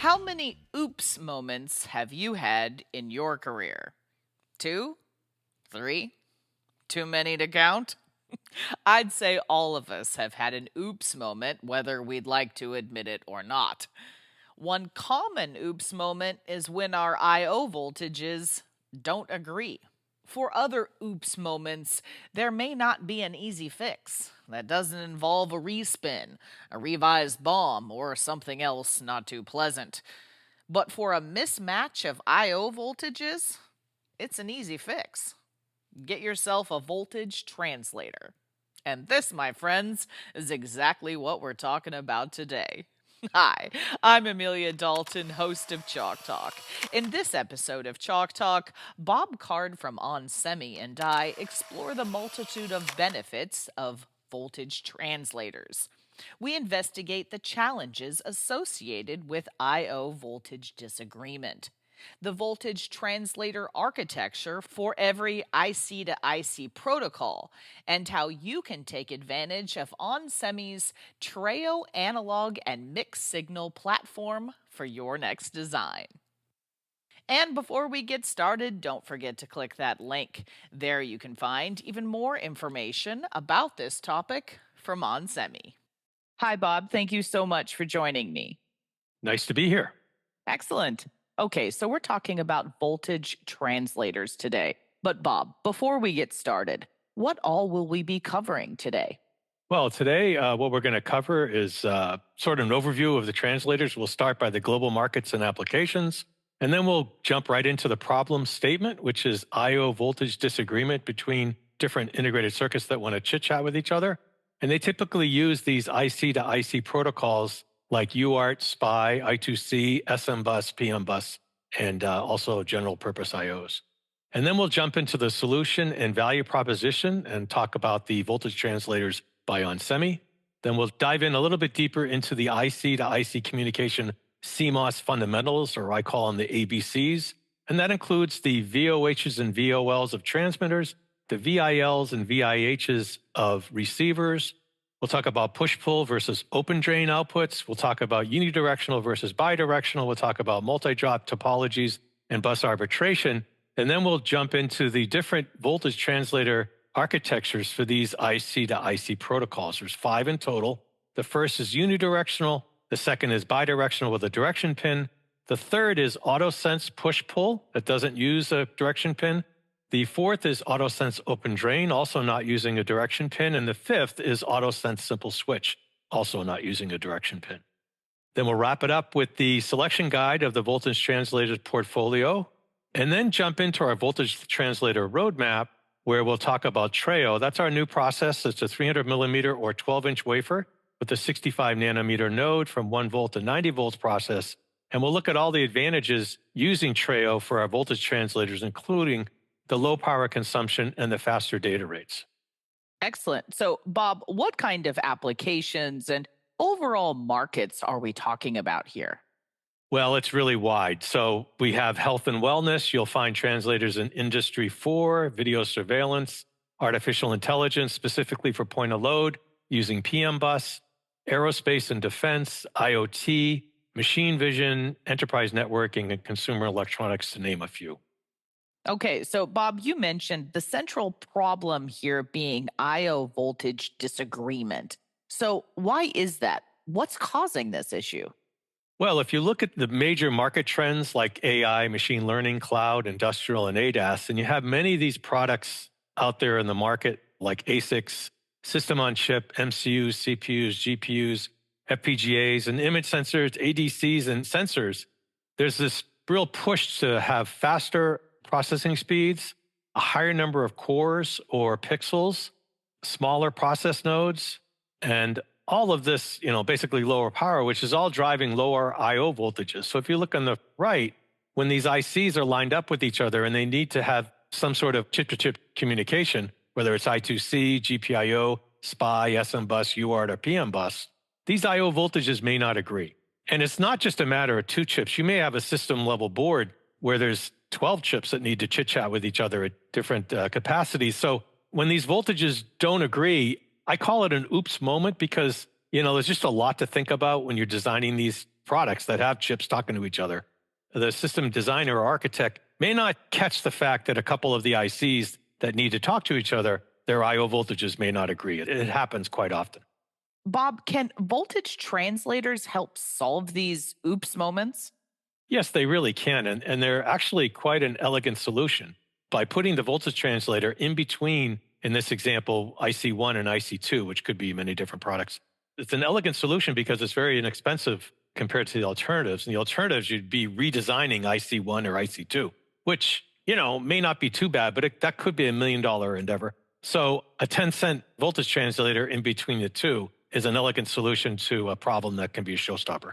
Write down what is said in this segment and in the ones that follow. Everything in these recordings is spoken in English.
How many oops moments have you had in your career? Two? Three? Too many to count? I'd say all of us have had an oops moment, whether we'd like to admit it or not. One common oops moment is when our I/O voltages don't agree. For other oops moments, there may not be an easy fix. That doesn't involve a respin, a revised BOM, or something else not too pleasant. But for a mismatch of I/O voltages, it's an easy fix. Get yourself a voltage translator. And this, my friends, is exactly what we're talking about today. Hi, I'm Amelia Dalton, host of Chalk Talk. In this episode of Chalk Talk, Bob Card from onsemi and I explore the multitude of benefits of voltage translators. We investigate the challenges associated with I/O voltage disagreement, the voltage translator architecture for every IC to IC protocol, and how you can take advantage of onsemi's Treo analog and mixed signal platform for your next design. And before we get started, don't forget to click that link. There you can find even more information about this topic from onsemi. Hi, Bob. Thank you so much for joining me. Nice to be here. Excellent. Okay, so we're talking about voltage translators today. But Bob, before we get started, what all will we be covering today? Well, today, what we're going to cover is sort of an overview of the translators. We'll start by the global markets and applications, and then we'll jump right into the problem statement, which is I/O voltage disagreement between different integrated circuits that want to chit-chat with each other. And they typically use these IC to IC protocols like UART, SPI, I2C, SMBus, PMBus, and also general purpose IOs. And then we'll jump into the solution and value proposition and talk about the voltage translators by onsemi. Then we'll dive in a little bit deeper into the IC to IC communication CMOS fundamentals, or I call them the ABCs. And that includes the VOHs and VOLs of transmitters, the VILs and VIHs of receivers. We'll talk about push-pull versus open drain outputs. We'll talk about unidirectional versus bidirectional. We'll talk about multi-drop topologies and bus arbitration. And then we'll jump into the different voltage translator architectures for these IC to IC protocols. There's 5 in total. The first is unidirectional. The second is bidirectional with a direction pin. The third is autosense push-pull that doesn't use a direction pin. The fourth is autosense open drain, also not using a direction pin. And the fifth is autosense simple switch, also not using a direction pin. Then we'll wrap it up with the selection guide of the voltage translators portfolio, and then jump into our voltage translator roadmap, where we'll talk about Treo. That's our new process. It's a 300 millimeter or 12-inch wafer with a 65 nanometer node from 1 volt to 90 volts process. And we'll look at all the advantages using Treo for our voltage translators, including the low power consumption and the faster data rates. Excellent. So, Bob, what kind of applications and overall markets are we talking about here? Well, it's really wide. So we have health and wellness. You'll find translators in Industry 4, video surveillance, artificial intelligence, specifically for point of load, using PMBus, aerospace and defense, IoT, machine vision, enterprise networking, and consumer electronics, to name a few. Okay, so Bob, you mentioned the central problem here being I/O voltage disagreement. So, why is that? What's causing this issue? Well, if you look at the major market trends like AI, machine learning, cloud, industrial, and ADAS, and you have many of these products out there in the market like ASICs, system on chip, MCUs, CPUs, GPUs, FPGAs, and image sensors, ADCs, and sensors, there's this real push to have faster processing speeds, a higher number of cores or pixels, smaller process nodes, and all of this, basically lower power, which is all driving lower I/O voltages. So if you look on the right, when these ICs are lined up with each other and they need to have some sort of chip-to-chip communication, whether it's I2C, GPIO, SPI, SMBus, UART, or PMBus, these I/O voltages may not agree. And it's not just a matter of 2 chips. You may have a system-level board where there's 12 chips that need to chit-chat with each other at different capacities. So when these voltages don't agree, I call it an oops moment because, there's just a lot to think about when you're designing these products that have chips talking to each other. The system designer or architect may not catch the fact that a couple of the ICs that need to talk to each other, their I/O voltages may not agree. It happens quite often. Bob, can voltage translators help solve these oops moments? Yes, they really can. And they're actually quite an elegant solution. By putting the voltage translator in between, in this example, IC1 and IC2, which could be many different products, it's an elegant solution because it's very inexpensive compared to the alternatives. And the alternatives, you'd be redesigning IC1 or IC2, which, may not be too bad, but that could be $1 million endeavor. So a 10-cent voltage translator in between the two is an elegant solution to a problem that can be a showstopper.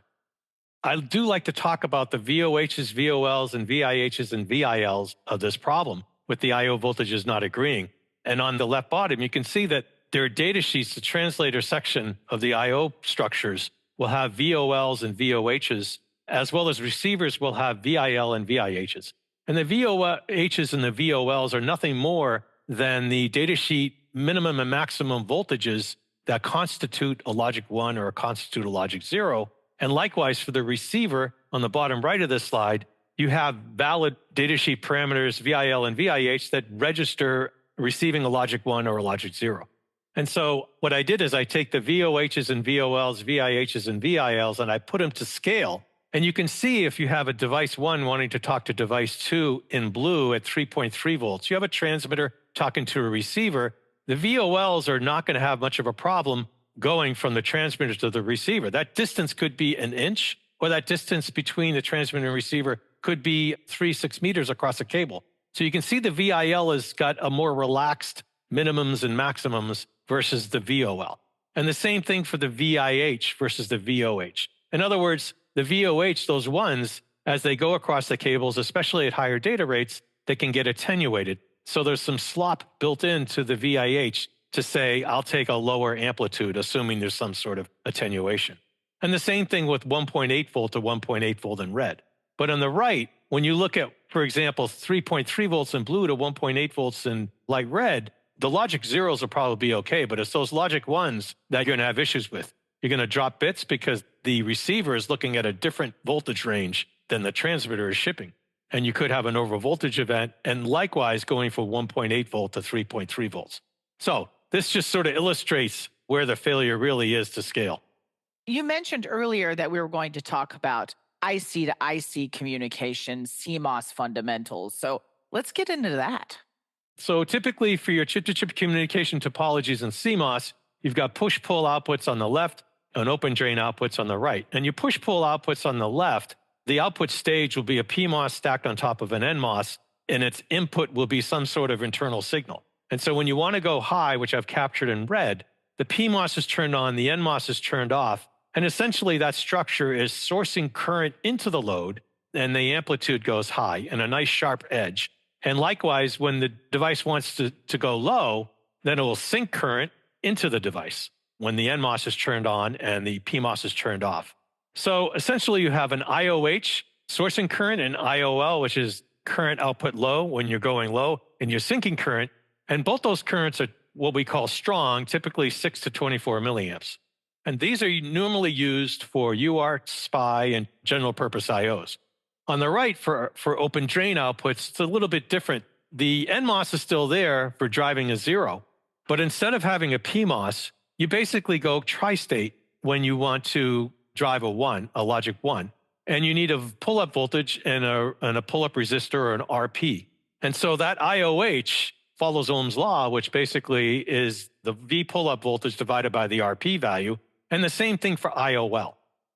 I do like to talk about the VOHs, VOLs, and VIHs and VILs of this problem with the I/O voltages not agreeing. And on the left bottom, you can see that there are data sheets. The translator section of the I/O structures will have VOLs and VOHs, as well as receivers will have VIL and VIHs. And the VOHs and the VOLs are nothing more than the datasheet minimum and maximum voltages that constitute a logic 1 or constitute a logic 0. And likewise, for the receiver on the bottom right of this slide, you have valid datasheet parameters VIL and VIH that register receiving a logic 1 or a logic 0. And so what I did is I take the VOHs and VOLs, VIHs and VILs, and I put them to scale. And you can see if you have a device 1 wanting to talk to device 2 in blue at 3.3 volts, you have a transmitter talking to a receiver. The VOLs are not going to have much of a problem going from the transmitter to the receiver. That distance could be an inch, or that distance between the transmitter and receiver could be 6 meters across a cable. So you can see the VIL has got a more relaxed minimums and maximums versus the VOL. And the same thing for the VIH versus the VOH. In other words, the VOH, those ones, as they go across the cables, especially at higher data rates, they can get attenuated. So there's some slop built into the VIH to say, I'll take a lower amplitude, assuming there's some sort of attenuation. And the same thing with 1.8 volt to 1.8 volt in red. But on the right, when you look at, for example, 3.3 volts in blue to 1.8 volts in light red, the logic zeros will probably be okay, but it's those logic ones that you're going to have issues with. You're going to drop bits because the receiver is looking at a different voltage range than the transmitter is shipping. And you could have an overvoltage event, and likewise going from 1.8 volt to 3.3 volts. So this just sort of illustrates where the failure really is to scale. You mentioned earlier that we were going to talk about IC to IC communication, CMOS fundamentals. So let's get into that. So typically for your chip-to-chip communication topologies in CMOS, you've got push-pull outputs on the left and open-drain outputs on the right. And your push-pull outputs on the left, the output stage will be a PMOS stacked on top of an NMOS, and its input will be some sort of internal signal. And so when you want to go high, which I've captured in red, the PMOS is turned on, the NMOS is turned off, and essentially that structure is sourcing current into the load, and the amplitude goes high and a nice sharp edge. And likewise, when the device wants to go low, then it will sink current into the device when the NMOS is turned on and the PMOS is turned off. So essentially you have an IOH sourcing current and IOL, which is current output low when you're going low, and you're sinking current. And both those currents are what we call strong, typically 6 to 24 milliamps. And these are normally used for UART, SPI, and general purpose IOs. On the right, for open drain outputs, it's a little bit different. The NMOS is still there for driving a 0, but instead of having a PMOS, you basically go tri-state when you want to drive a 1, a logic 1, and you need a pull-up voltage and a pull-up resistor or an RP. And so that IOH follows Ohm's law, which basically is the V pull-up voltage divided by the RP value, and the same thing for IOL.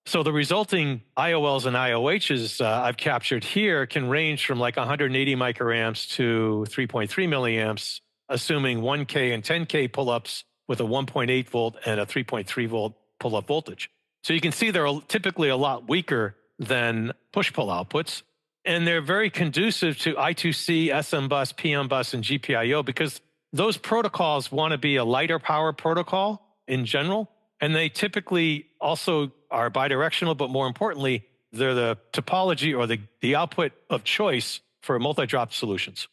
So the resulting IOLs and IOHs I've captured here can range from like 180 microamps to 3.3 milliamps, assuming 1K and 10K pull-ups with a 1.8 volt and a 3.3 volt pull-up voltage. So you can see they're typically a lot weaker than push-pull outputs, and they're very conducive to I2C, SMBus, PMBus, and GPIO because those protocols want to be a lighter power protocol in general, and they typically also are bidirectional, but more importantly, they're the topology or the output of choice for multi-drop solutions.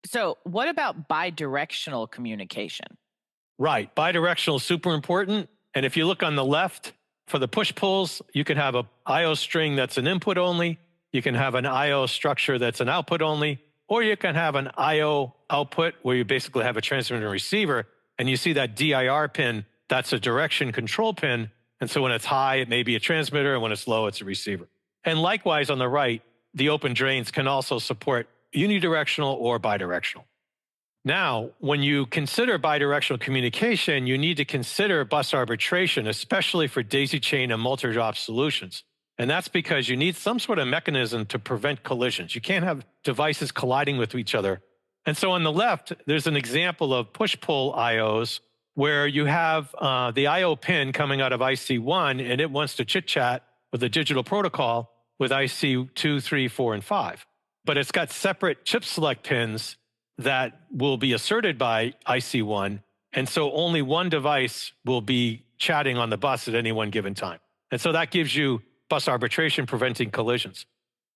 So what about bidirectional communication? Right. Bidirectional is super important. And if you look on the left, For the push-pulls, you can have a I/O string that's an input only, you can have an I/O structure that's an output only, or you can have an I/O output where you basically have a transmitter and receiver, and you see that DIR pin, that's a direction control pin, and so when it's high, it may be a transmitter, and when it's low, it's a receiver. And likewise, on the right, the open drains can also support unidirectional or bidirectional. Now, when you consider bidirectional communication, you need to consider bus arbitration, especially for daisy chain and multi-drop solutions. And that's because you need some sort of mechanism to prevent collisions. You can't have devices colliding with each other. And so on the left, there's an example of push-pull IOs where you have the IO pin coming out of IC1, and it wants to chit-chat with a digital protocol with IC 2, 3, 4, and 5. But it's got separate chip select pins that will be asserted by IC1, and so only one device will be chatting on the bus at any one given time. And so that gives you bus arbitration preventing collisions.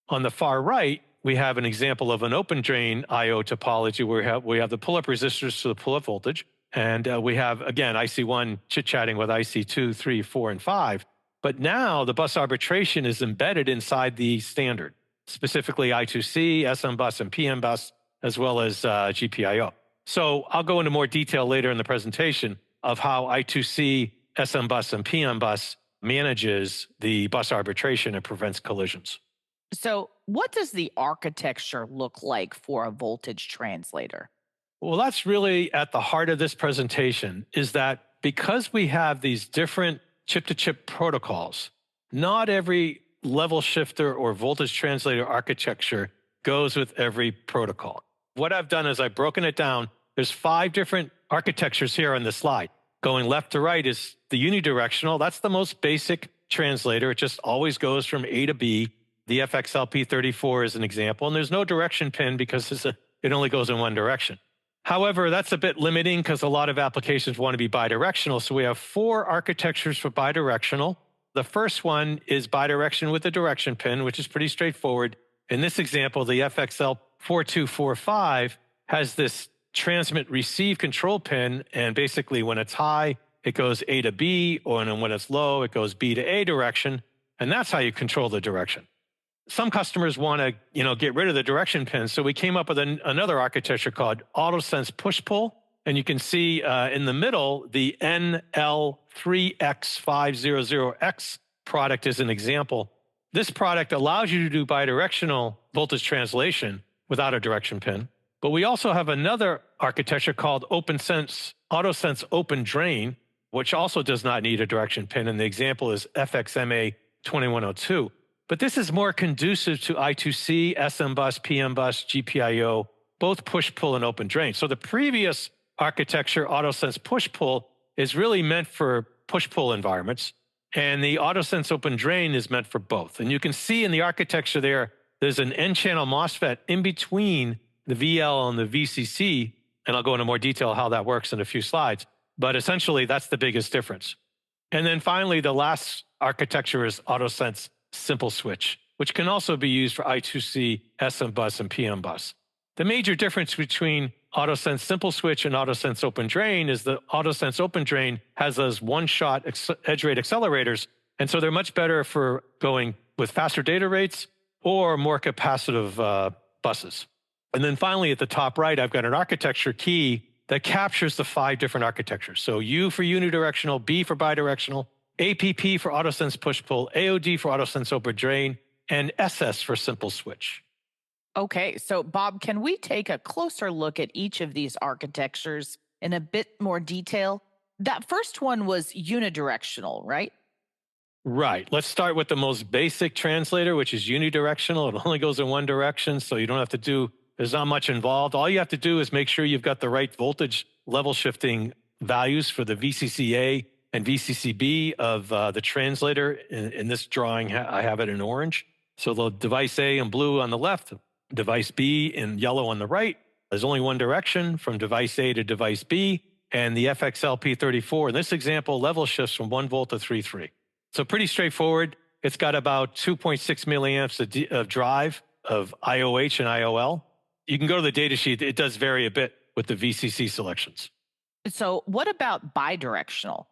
On the far right, we have an example of an open drain I/O topology where we have the pull-up resistors to the pull-up voltage, and we have, again, IC1 chit-chatting with IC2, 3, 4, and 5. But now the bus arbitration is embedded inside the standard, specifically I2C, SMBus, and PMBus, as well as GPIO. So I'll go into more detail later in the presentation of how I2C, SMBus, and PMBus manages the bus arbitration and prevents collisions. So, what does the architecture look like for a voltage translator? Well, that's really at the heart of this presentation, is that because we have these different chip-to-chip protocols, not every level shifter or voltage translator architecture goes with every protocol. What I've done is I've broken it down. There's 5 different architectures here on the slide. Going left to right is the unidirectional. That's the most basic translator. It just always goes from A to B. The FXLP34 is an example, and there's no direction pin because it only goes in one direction. However, that's a bit limiting because a lot of applications want to be bidirectional. So we have 4 architectures for bidirectional. The first one is bidirection with a direction pin, which is pretty straightforward. In this example, the FXL4245 has this transmit receive control pin, and basically when it's high, it goes A to B, or when it's low, it goes B to A direction, and that's how you control the direction. Some customers want to, get rid of the direction pin, so we came up with another architecture called AutoSense push-pull, and you can see in the middle, the NL3X500X product is an example. This product allows you to do bidirectional voltage translation without a direction pin, but we also have another architecture called AutoSense Open Drain, which also does not need a direction pin, and the example is FXMA2102. But this is more conducive to I2C, SMBus, PMBus, GPIO, both push-pull and open drain. So the previous architecture, AutoSense push-pull, is really meant for push-pull environments, and the AutoSense open drain is meant for both. And you can see in the architecture there's an N-channel MOSFET in between the VL and the VCC, and I'll go into more detail how that works in a few slides. But essentially, that's the biggest difference. And then finally, the last architecture is AutoSense simple switch, which can also be used for I2C, SMBus, and PMBus. The major difference between AutoSense simple switch and AutoSense open drain is the AutoSense open drain has those one-shot edge rate accelerators, and so they're much better for going with faster data rates or more capacitive buses. And then finally, at the top right, I've got an architecture key that captures the 5 different architectures. So U for unidirectional, B for bidirectional, APP for AutoSense push-pull, AOD for AutoSense open drain, and SS for simple switch. Okay, so Bob, can we take a closer look at each of these architectures in a bit more detail? That first one was unidirectional, right? Right. Let's start with the most basic translator, which is unidirectional. It only goes in one direction, so you don't have to there's not much involved. All you have to do is make sure you've got the right voltage level shifting values for the VCCA and VCCB of the translator. In this drawing, I have it in orange. So the device A in blue on the left, device B in yellow on the right. There's only one direction from device A to device B, and the FXLP34 in this example level shifts from 1 volt to 3.3. So pretty straightforward. It's got about 2.6 milliamps of drive of IOH and IOL. You can go to the data sheet. It does vary a bit with the VCC selections. So what about bidirectional?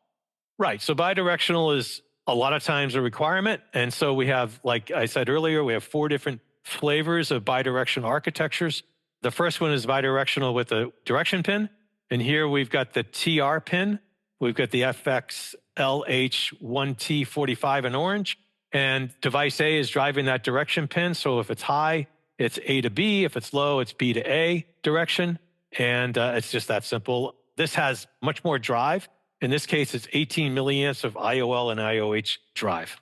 Right. So bidirectional is a lot of times a requirement. And so we have, like I said earlier, we have 4 different flavors of bidirectional architectures. The first one is bidirectional with a direction pin. And here we've got the TR pin. We've got the FXLH1T45 in orange. And device A is driving that direction pin. So if it's high, it's A to B. If it's low, it's B to A direction. And it's just that simple. This has much more drive. In this case, it's 18 milliamps of IOL and IOH drive.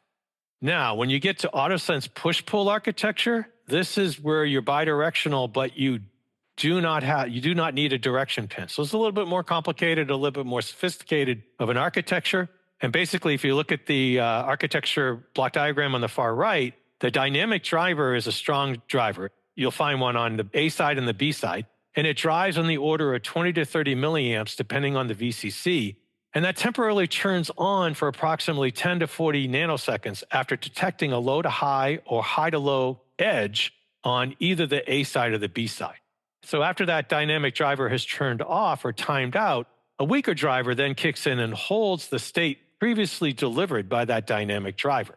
Now, when you get to AutoSense push-pull architecture, this is where you're bidirectional, but you do not need a direction pin. So it's a little bit more complicated, a little bit more sophisticated of an architecture. And basically, if you look at the architecture block diagram on the far right, the dynamic driver is a strong driver. You'll find one on the A side and the B side, and it drives on the order of 20 to 30 milliamps, depending on the VCC. And that temporarily turns on for approximately 10 to 40 nanoseconds after detecting a low to high or high to low edge on either the A side or the B side. So after that dynamic driver has turned off or timed out, a weaker driver then kicks in and holds the state previously delivered by that dynamic driver.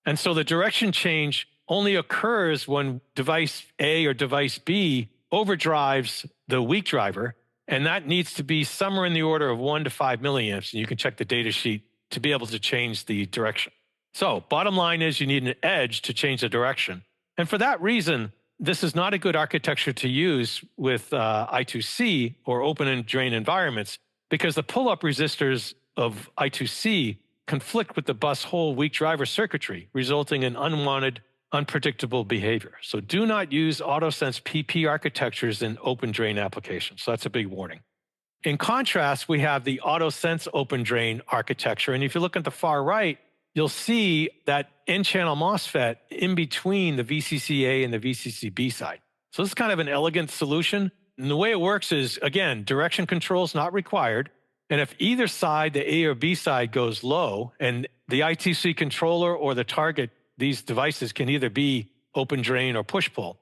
And so the direction change only occurs when device A or device B overdrives the weak driver, and that needs to be somewhere in the order of 1 to 5 milliamps, and you can check the data sheet to be able to change the direction. So bottom line is you need an edge to change the direction. And for that reason, this is not a good architecture to use with I2C or open and drain environments, because the pull-up resistors of I2C conflict with the bus hole weak driver circuitry, resulting in unwanted, unpredictable behavior. So do not use AutoSense PP architectures in open drain applications. So that's a big warning. In contrast, we have the AutoSense open drain architecture. And if you look at the far right, you'll see that N-channel MOSFET in between the VCCA and the VCCB side. So this is kind of an elegant solution. And the way it works is, again, direction control is not required. And if either side, the A or B side, goes low, and the I2C controller or the target, these devices can either be open drain or push-pull.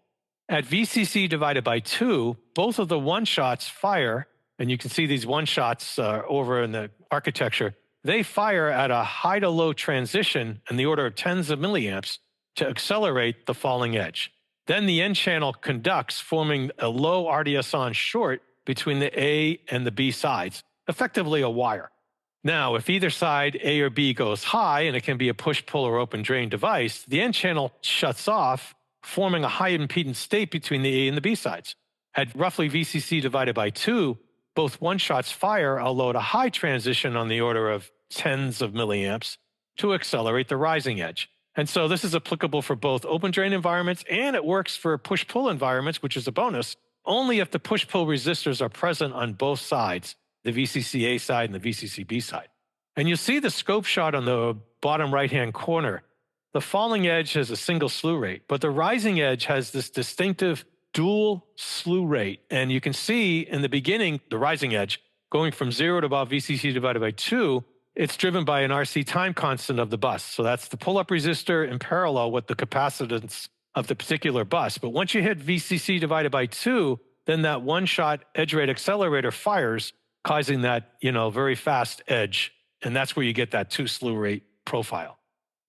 At VCC divided by 2, both of the one-shots fire, and you can see these one-shots over in the architecture. They fire at a high to low transition in the order of tens of milliamps to accelerate the falling edge. Then the N channel conducts, forming a low RDS-on short between the A and the B sides, effectively a wire. Now, if either side, A or B, goes high, and it can be a push-pull or open drain device, the N channel shuts off, forming a high impedance state between the A and the B sides. At roughly VCC divided by 2, both one-shots fire a low to high transition on the order of tens of milliamps to accelerate the rising edge. And so this is applicable for both open drain environments, and it works for push-pull environments, which is a bonus, only if the push-pull resistors are present on both sides, the VCCA side and the VCCB side. And you see the scope shot on the bottom right-hand corner. The falling edge has a single slew rate, but the rising edge has this distinctive dual slew rate. And you can see in the beginning, the rising edge, going from 0 to about VCC divided by 2, it's driven by an RC time constant of the bus. So that's the pull-up resistor in parallel with the capacitance of the particular bus. But once you hit VCC divided by 2, then that one-shot edge rate accelerator fires, causing that, very fast edge. And that's where you get that 2 slew rate profile.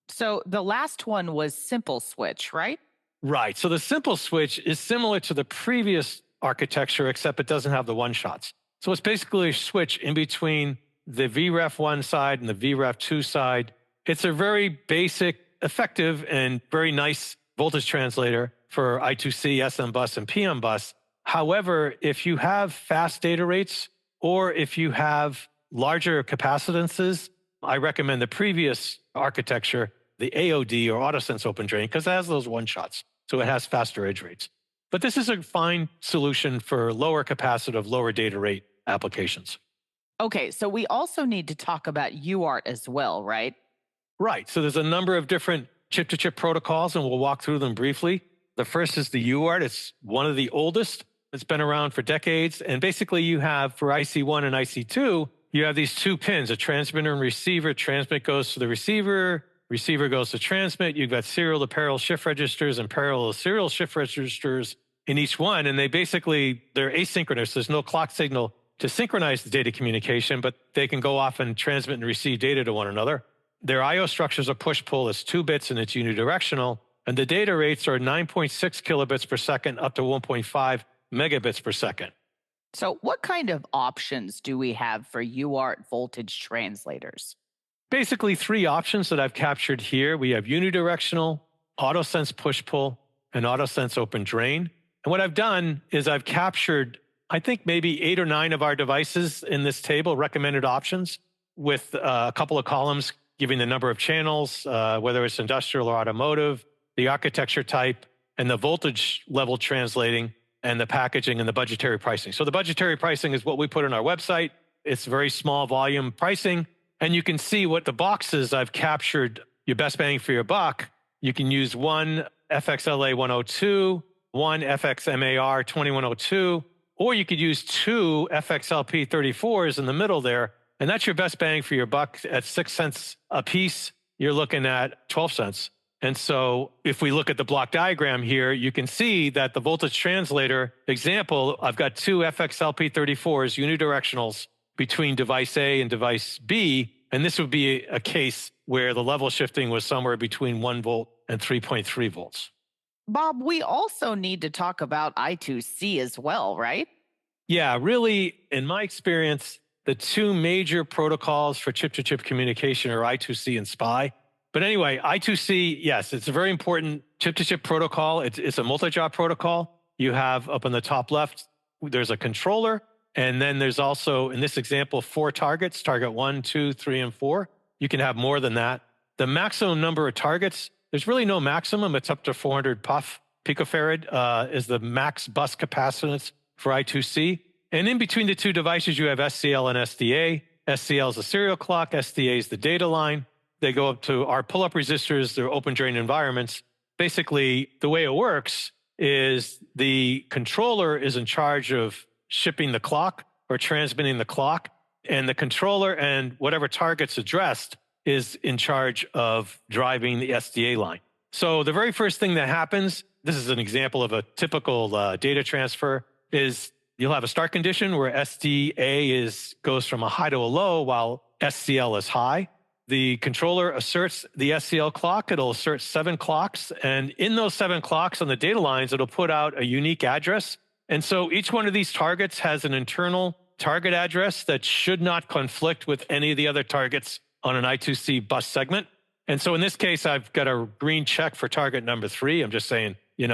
So the last one was simple switch, right? Right. So the simple switch is similar to the previous architecture, except it doesn't have the one-shots. So it's basically a switch in between the VREF1 side and the VREF2 side. It's a very basic, effective, and very nice voltage translator for I2C, SMBus, and PMBus. However, if you have fast data rates, or if you have larger capacitances, I recommend the previous architecture, the AOD or AutoSense open drain, because it has those one-shots, so it has faster edge rates. But this is a fine solution for lower capacitive, lower data rate applications. Okay, so we also need to talk about UART as well, right? Right. So there's a number of different chip-to-chip protocols, and we'll walk through them briefly. The first is the UART. It's one of the oldest. It's been around for decades. And basically you have, for IC1 and IC2, you have these 2 pins, a transmitter and receiver. Transmit goes to the receiver. Receiver goes to transmit. You've got serial to parallel shift registers and parallel to serial shift registers in each one. And they're asynchronous. There's no clock signal to synchronize the data communication, but they can go off and transmit and receive data to one another. Their I/O structures are push-pull. It's 2 bits and it's unidirectional. And the data rates are 9.6 kilobits per second up to 1.5 megabits per second. So, what kind of options do we have for UART voltage translators? Basically, 3 options that I've captured here. We have unidirectional, AutoSense push-pull, and AutoSense open drain. And what I've done is I've captured, I think, maybe 8 or 9 of our devices in this table, recommended options, with a couple of columns giving the number of channels, whether it's industrial or automotive, the architecture type, and the voltage level translating, and the packaging and the budgetary pricing. So the budgetary pricing is what we put on our website. It's very small volume pricing. And you can see what the boxes I've captured, your best bang for your buck. You can use one FXLA 102, one FXMAR 2102, or you could use 2 FXLP 34s in the middle there. And that's your best bang for your buck at 6 cents a piece. You're looking at 12 cents. And so if we look at the block diagram here, you can see that the voltage translator example, I've got 2 FXLP 34s, unidirectionals, between device A and device B. And this would be a case where the level shifting was somewhere between 1 volt and 3.3 volts. Bob, we also need to talk about I2C as well, right? Yeah, really, in my experience, the 2 major protocols for chip-to-chip communication are I2C and SPI. But anyway, I2C, yes, it's a very important chip-to-chip protocol. It's a multi-job protocol. You have up on the top left, there's a controller. And then there's also, in this example, 4 targets, target 1, 2, 3, and 4. You can have more than that. The maximum number of targets, there's really no maximum. It's up to 400 picofarad is the max bus capacitance for I2C. And in between the 2 devices, you have SCL and SDA. SCL is the serial clock. SDA is the data line. They go up to our pull-up resistors, they're open drain environments. Basically, the way it works is the controller is in charge of shipping the clock or transmitting the clock, and the controller and whatever target's addressed is in charge of driving the SDA line. So the very first thing that happens, this is an example of a typical data transfer, is you'll have a start condition where SDA goes from a high to a low while SCL is high. The controller asserts the SCL clock. It'll assert 7 clocks. And in those 7 clocks on the data lines, it'll put out a unique address. And so each one of these targets has an internal target address that should not conflict with any of the other targets on an I2C bus segment. And so in this case, I've got a green check for target number 3. I'm just saying, in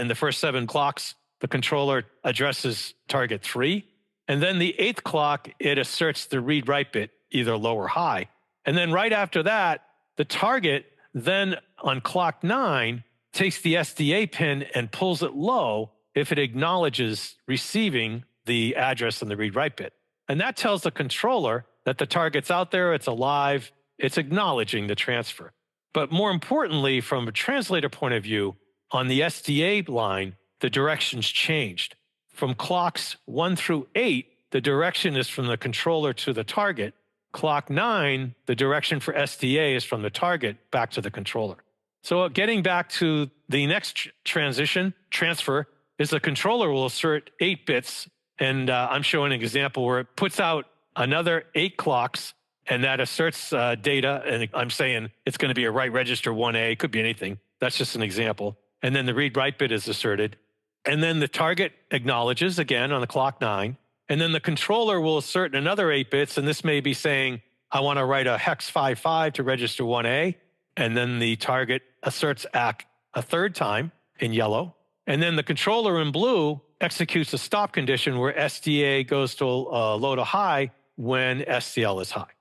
the first 7 clocks, the controller addresses target 3. And then the 8th clock, it asserts the read-write bit, either low or high. And then right after that, the target then on clock 9 takes the SDA pin and pulls it low if it acknowledges receiving the address and the read-write bit. And that tells the controller that the target's out there, it's alive, it's acknowledging the transfer. But more importantly, from a translator point of view, on the SDA line, the direction's changed. From clocks 1 through 8, the direction is from the controller to the target. Clock 9, the direction for SDA is from the target back to the controller. So getting back to the next transfer, is the controller will assert 8 bits. And I'm showing an example where it puts out another 8 clocks, and that asserts data. And I'm saying it's going to be a write register 1A. It could be anything. That's just an example. And then the read-write bit is asserted. And then the target acknowledges again on the clock 9. And then the controller will assert another 8 bits, and this may be saying, I want to write a hex 55 to register 1A, and then the target asserts ACK a 3rd time in yellow. And then the controller in blue executes a stop condition where SDA goes to low to high when SCL is high.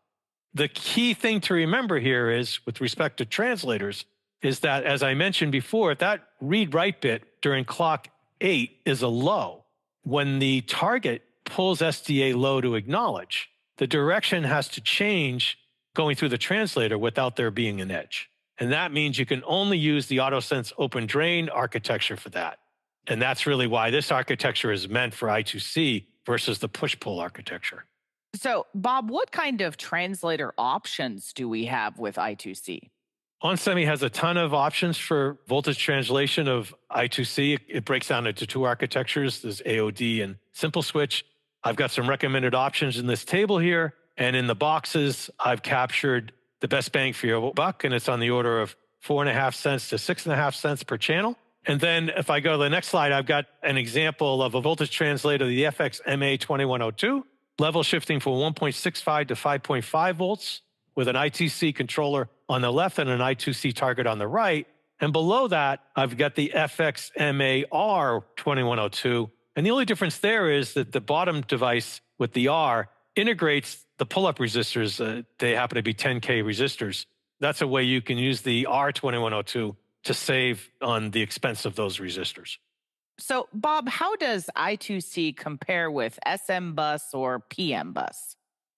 The key thing to remember here is, with respect to translators, is that, as I mentioned before, if that read-write bit during clock 8 is a low, when the target pulls SDA low to acknowledge, the direction has to change going through the translator without there being an edge. And that means you can only use the AutoSense open drain architecture for that. And that's really why this architecture is meant for I2C versus the push-pull architecture. So, Bob, what kind of translator options do we have with I2C? onsemi has a ton of options for voltage translation of I2C. It breaks down into 2 architectures. There's AOD and simple switch. I've got some recommended options in this table here. And in the boxes, I've captured the best bang for your buck, and it's on the order of 4.5 cents to 6.5 cents per channel. And then if I go to the next slide, I've got an example of a voltage translator, the FX-MA2102, level shifting from 1.65 to 5.5 volts with an I2C controller on the left and an I2C target on the right. And below that, I've got the FX-MAR2102. And the only difference there is that the bottom device with the R integrates the pull-up resistors. They happen to be 10K resistors. That's a way you can use the R2102 to save on the expense of those resistors. So, Bob, how does I2C compare with SMBus or PMBus?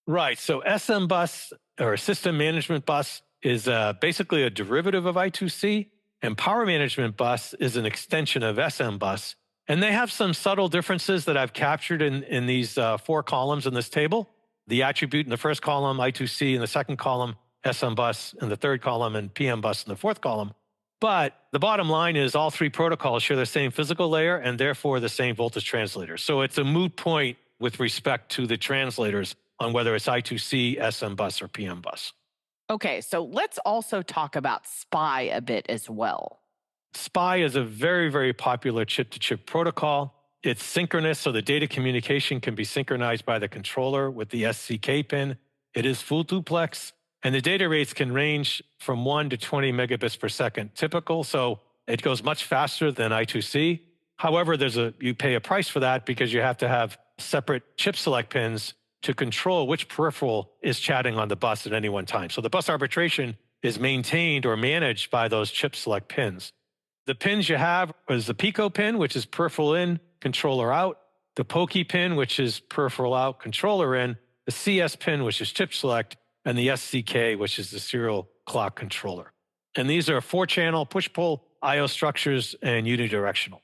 Right. So SMBus, or System Management Bus, is basically a derivative of I2C, and Power Management Bus is an extension of SMBus. And they have some subtle differences that I've captured in these 4 columns in this table. The attribute in the first column, I2C in the second column, SMBus in the third column, and PMBus in the fourth column. But the bottom line is all 3 protocols share the same physical layer and therefore the same voltage translator. So it's a moot point with respect to the translators on whether it's I2C, SMBus, or PMBus. Okay, so let's also talk about SPI a bit as well. SPI is a very, very popular chip-to-chip protocol. It's synchronous, so the data communication can be synchronized by the controller with the SCK pin. It is full duplex, and the data rates can range from 1 to 20 megabits per second typical, so it goes much faster than I2C. However, you pay a price for that because you have to have separate chip select pins to control which peripheral is chatting on the bus at any one time. So the bus arbitration is maintained or managed by those chip select pins. The pins you have is the Pico pin, which is peripheral in, controller out, the Pokey pin, which is peripheral out, controller in, the CS pin, which is chip select, and the SCK, which is the serial clock controller. And these are 4-channel push-pull I/O structures and unidirectional.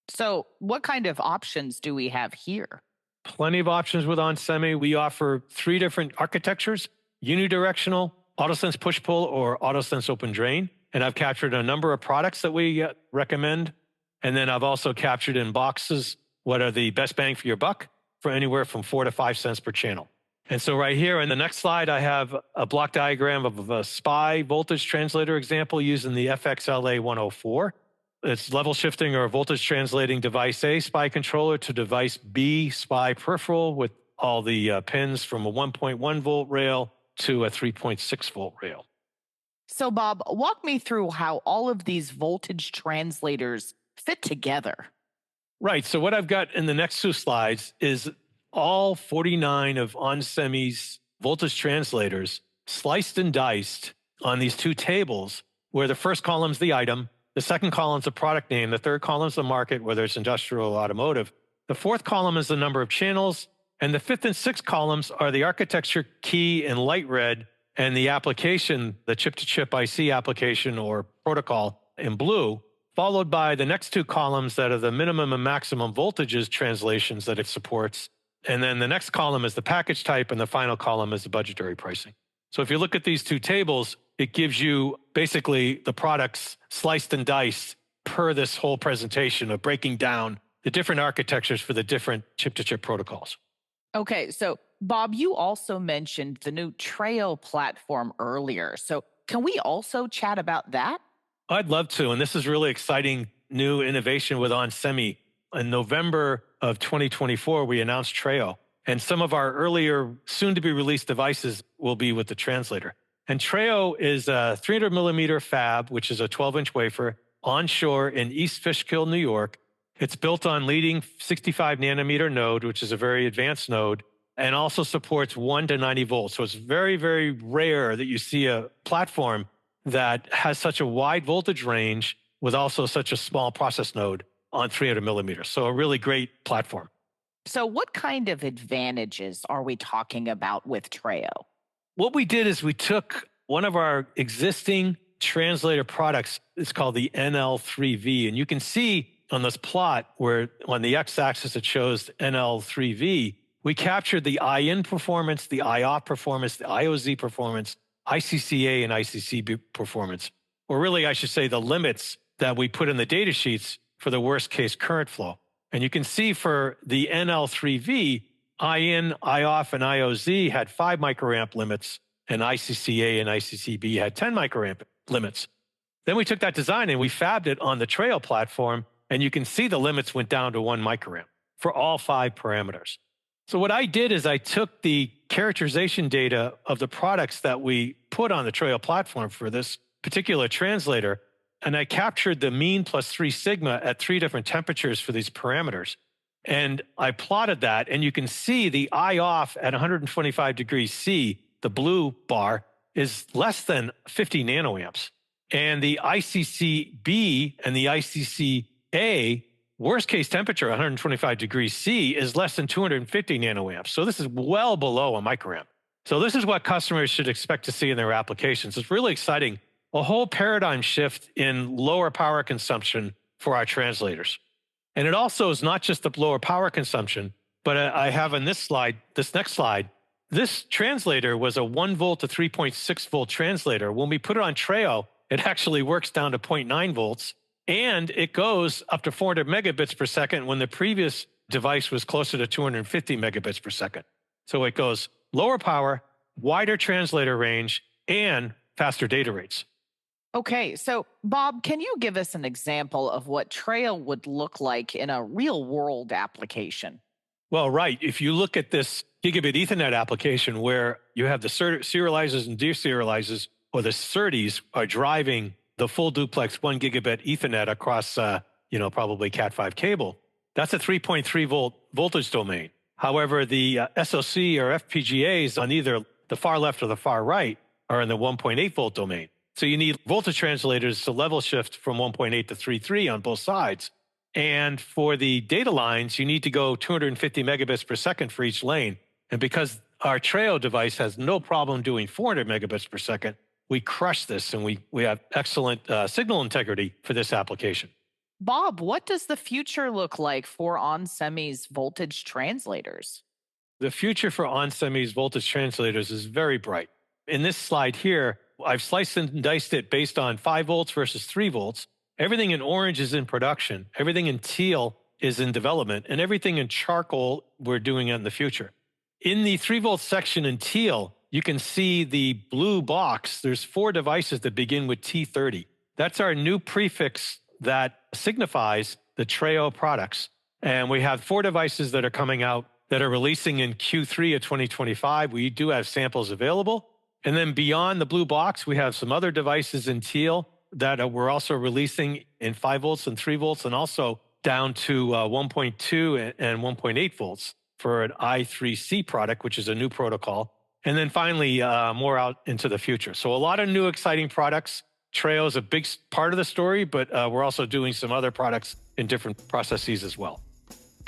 So, what kind of options do we have here? Plenty of options with onsemi. We offer 3 different architectures: unidirectional, AutoSense push-pull, or AutoSense open drain. And I've captured a number of products that we recommend. And then I've also captured in boxes what are the best bang for your buck for anywhere from 4 to 5 cents per channel. And so right here in the next slide, I have a block diagram of a SPI voltage translator example using the FXLA104. It's level shifting or voltage translating device A SPI controller to device B SPI peripheral with all the pins from a 1.1 volt rail to a 3.6 volt rail. So, Bob, walk me through how all of these voltage translators fit together. Right. So what I've got in the next 2 slides is all 49 of onsemi's voltage translators sliced and diced on these 2 tables, where the first column is the item, the second column is the product name, the third column is the market, whether it's industrial or automotive. The fourth column is the number of channels, and the fifth and sixth columns are the architecture key in light red and the application, the chip-to-chip IC application or protocol in blue, followed by the next 2 columns that are the minimum and maximum voltages translations that it supports. And then the next column is the package type, and the final column is the budgetary pricing. So if you look at these 2 tables, it gives you basically the products sliced and diced per this whole presentation of breaking down the different architectures for the different chip-to-chip protocols. Okay, so Bob, you also mentioned the new Treo platform earlier. So can we also chat about that? I'd love to. And this is really exciting new innovation with onsemi. In November of 2024, we announced Treo. And some of our earlier soon-to-be released devices will be with the translator. And Treo is a 300 millimeter fab, which is a 12-inch wafer, onshore in East Fishkill, New York. It's built on leading 65 nanometer node, which is a very advanced node, and also supports 1 to 90 volts. So it's very, very rare that you see a platform that has such a wide voltage range with also such a small process node on 300 millimeters. So a really great platform. So what kind of advantages are we talking about with Treo? What we did is we took one of our existing translator products. It's called the NL3V. And you can see on this plot where on the x-axis it shows NL3V, we captured the IN performance, the IOP performance, the IOZ performance, ICCA and ICCB performance, or really I should say the limits that we put in the data sheets for the worst case current flow. And you can see for the NL3V, IN, IOF, and IOZ had 5 microamp limits, and ICCA and ICCB had 10 microamp limits. Then we took that design and we fabbed it on the Treo platform, and you can see the limits went down to 1 microamp for all 5 parameters. So what I did is I took the characterization data of the products that we put on the Treo platform for this particular translator, and I captured the mean plus 3 sigma at 3 different temperatures for these parameters. And I plotted that, and you can see the I off at 125 degrees C, the blue bar, is less than 50 nanoamps. And the ICCB and the ICCA, worst case temperature, 125 degrees C, is less than 250 nanoamps. So this is well below a microamp. So this is what customers should expect to see in their applications. It's really exciting. A whole paradigm shift in lower power consumption for our translators. And it also is not just the lower power consumption, but I have on this next slide, this translator was a 1 volt to 3.6 volt translator. When we put it on Treo, it actually works down to 0.9 volts, and it goes up to 400 megabits per second when the previous device was closer to 250 megabits per second. So it goes lower power, wider translator range, and faster data rates. Okay, so Bob, can you give us an example of what Treo would look like in a real world application? Well, right. If you look at this gigabit Ethernet application where you have the serializers and deserializers, or the SerDes, are driving the full duplex 1 gigabit Ethernet across, probably Cat5 cable, that's a 3.3 volt voltage domain. However, the SoC or FPGAs on either the far left or the far right are in the 1.8 volt domain. So you need voltage translators to level shift from 1.8 to 3.3 on both sides. And for the data lines, you need to go 250 megabits per second for each lane. And because our Treo device has no problem doing 400 megabits per second, we crush this, and we have excellent signal integrity for this application. Bob, what does the future look like for onsemi's voltage translators? The future for onsemi's voltage translators is very bright. In this slide here, I've sliced and diced it based on 5 volts versus 3 volts. Everything in orange is in production. Everything in teal is in development. And everything in charcoal, we're doing it in the future. In the 3 volt section in teal, you can see the blue box. There's 4 devices that begin with T30. That's our new prefix that signifies the Treo products. And we have 4 devices that are coming out that are releasing in Q3 of 2025. We do have samples available. And then beyond the blue box, we have some other devices in teal that we're also releasing in 5 volts and 3 volts, and also down to 1.2 and 1.8 volts for an I2C product, which is a new protocol. And then finally, more out into the future. So a lot of new exciting products. Treo is a big part of the story, but we're also doing some other products in different processes as well.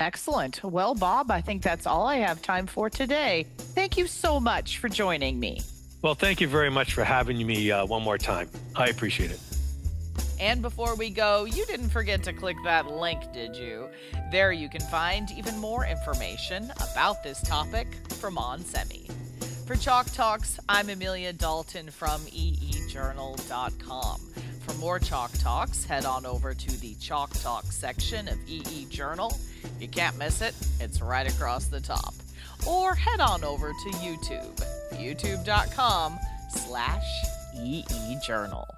Excellent. Well, Bob, I think that's all I have time for today. Thank you so much for joining me. Well, thank you very much for having me one more time. I appreciate it. And before we go, you didn't forget to click that link, did you? There you can find even more information about this topic from onsemi. For Chalk Talks, I'm Amelia Dalton from eejournal.com. For more Chalk Talks, head on over to the Chalk Talk section of EE Journal. You can't miss it. It's right across the top. Or head on over to YouTube, youtube.com/EEJournal.